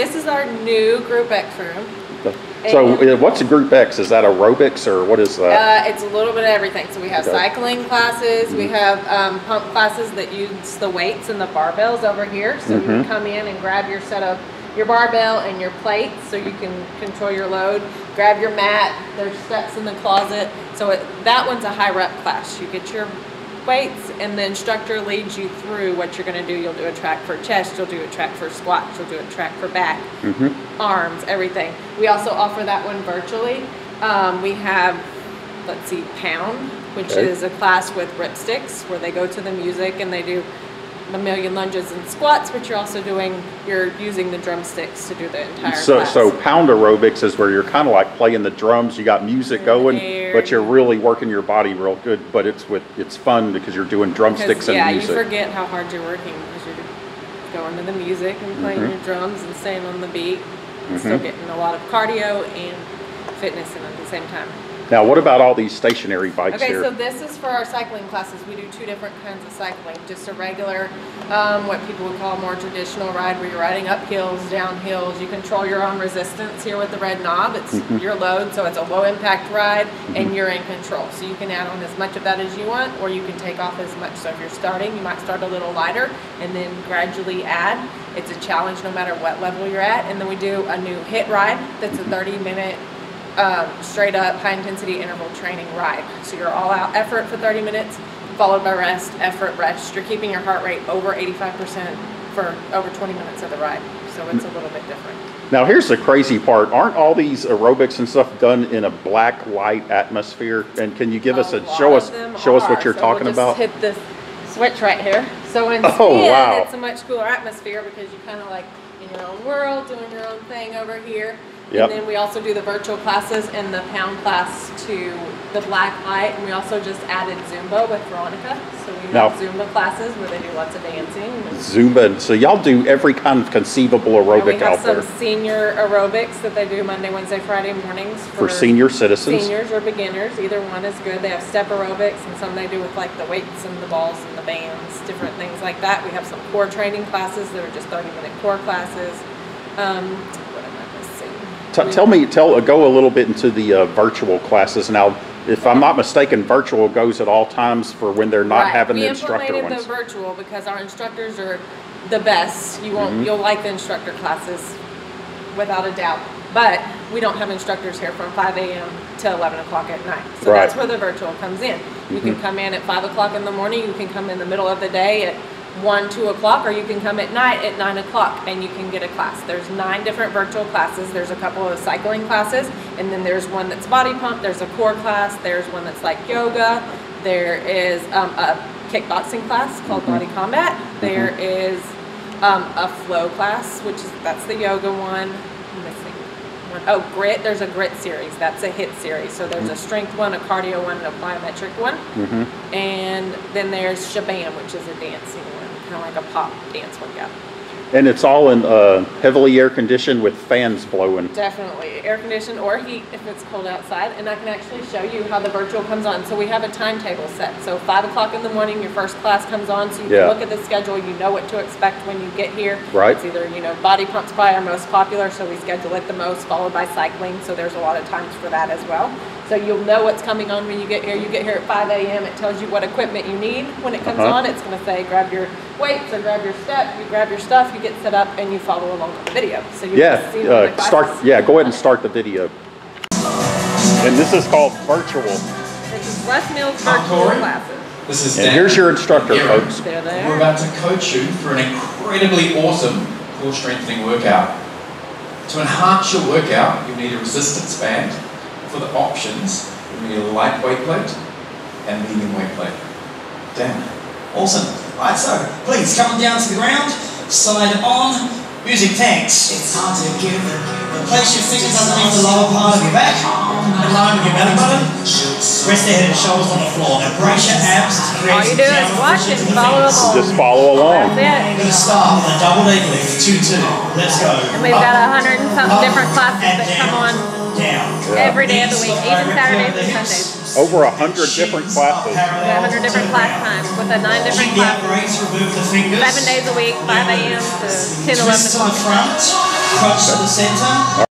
This is our new Group X room. So what's a Group X? Is that aerobics or what is that? It's a little bit of everything. So we have cycling classes, we have pump classes that use the weights and the barbells over here. So you can come in and grab your set of your barbell and your plates so you can control your load. Grab your mat, there's steps in the closet. So that one's a high rep class. You get your weights and the instructor leads you through what you're going to do. You'll do a track for chest, you'll do a track for squats, you'll do a track for back, arms, everything. We also offer that one virtually. We have, let's see, Pound, which is a class with rip sticks where they go to the music and they do a million lunges and squats, but you're also you're using the drumsticks to do the entire class. So Pound aerobics is where you're kind of like playing the drums, you got music going, but you're really working your body real good, but it's fun because you're doing drumsticks and music. Yeah, you forget how hard you're working because you're going to the music and playing your drums and staying on the beat and still getting a lot of cardio and fitness in at the same time. Now, what about all these stationary bikes here? Okay, so this is for our cycling classes. We do two different kinds of cycling. Just a regular, what people would call a more traditional ride where you're riding up hills, down hills. You control your own resistance here with the red knob. It's your load, so it's a low impact ride and you're in control. So you can add on as much of that as you want or you can take off as much. So if you're starting, you might start a little lighter and then gradually add. It's a challenge no matter what level you're at. And then we do a new HIIT ride that's a 30-minute straight up high intensity interval training ride. So you're all out effort for 30 minutes followed by rest, effort, rest. You're keeping your heart rate over 85% for over 20 minutes of the ride. So it's a little bit different. Now here's the crazy part. Aren't all these aerobics and stuff done in a black light atmosphere? And can you give us show us what you're talking about? Hit this switch right here. So in spin, it's a much cooler atmosphere because you're kind of like in your own world, doing your own thing over here. And then we also do the virtual classes and the Pound class to the black light. And we also just added Zumba with Veronica. So we have Zumba classes where they do lots of dancing. Zumba. So y'all do every kind of conceivable aerobic out there. We have some senior aerobics that they do Monday, Wednesday, Friday mornings. For senior citizens? Seniors or beginners. Either one is good. They have step aerobics and some they do with like the weights and the balls and the bands, different things like that. We have some core training classes that are just 30-minute core classes. Go a little bit into the virtual classes. Now, if I'm not mistaken, virtual goes at all times for when they're not having the instructor ones. We implemented the virtual because our instructors are the best. You'll like the instructor classes without a doubt. But we don't have instructors here from 5 a.m. to 11 o'clock at night. So that's where the virtual comes in. You can come in at 5 o'clock in the morning. You can come in the middle of the day at 1, 2 o'clock, or you can come at night at 9 o'clock and you can get a class. There's 9 different virtual classes. There's a couple of cycling classes, and then there's one that's body pump. There's a core class. There's one that's like yoga. There is a kickboxing class called Body Combat. There is a flow class, that's the yoga one. I'm missing one. Oh, grit. There's a grit series. That's a HIIT series. So there's a strength one, a cardio one, and a plyometric one. And then there's Shabam, which is a dancing one. Kind of like a pop dance one, And it's all in heavily air conditioned with fans blowing. Definitely air conditioned or heat if it's cold outside. And I can actually show you how the virtual comes on. So we have a timetable set. So 5 o'clock in the morning, your first class comes on. So you can look at the schedule. You know what to expect when you get here. It's either, body pump's probably our most popular. So we schedule it the most, followed by cycling. So there's a lot of times for that as well. So you'll know what's coming on when you get here. You get here at 5 a.m. It tells you what equipment you need. When it comes on, it's going to say grab your weights or grab your step. You grab your stuff, you get set up, and you follow along with the video. So you see go ahead and start the video. And this is called virtual. This is Les Mills virtual classes. This is and here's your instructor, folks. There they are. We're about to coach you for an incredibly awesome core strengthening workout. To enhance your workout, you need a resistance band. For the options, you need a light weight plate and medium weight plate. Damn. Awesome. Right, so please come down to the ground, side on, music tanks. It's hard to give. Place your fingers underneath the lower part of your back, in line with your belly button. Rest the head and shoulders on the floor. Now brace your abs to create all you do is watch it and follow along. Just follow along. That's it. We're going to start with a double leg lift, 2-2. Let's go. And we've got 100 and something different classes that come on every day of the week, even Saturdays and Sundays. Over 100 different classes. We got 100 different class times with the 9 different classes. 7 days a week, 5 a.m. to 10, 11 o'clock. crunch to the center.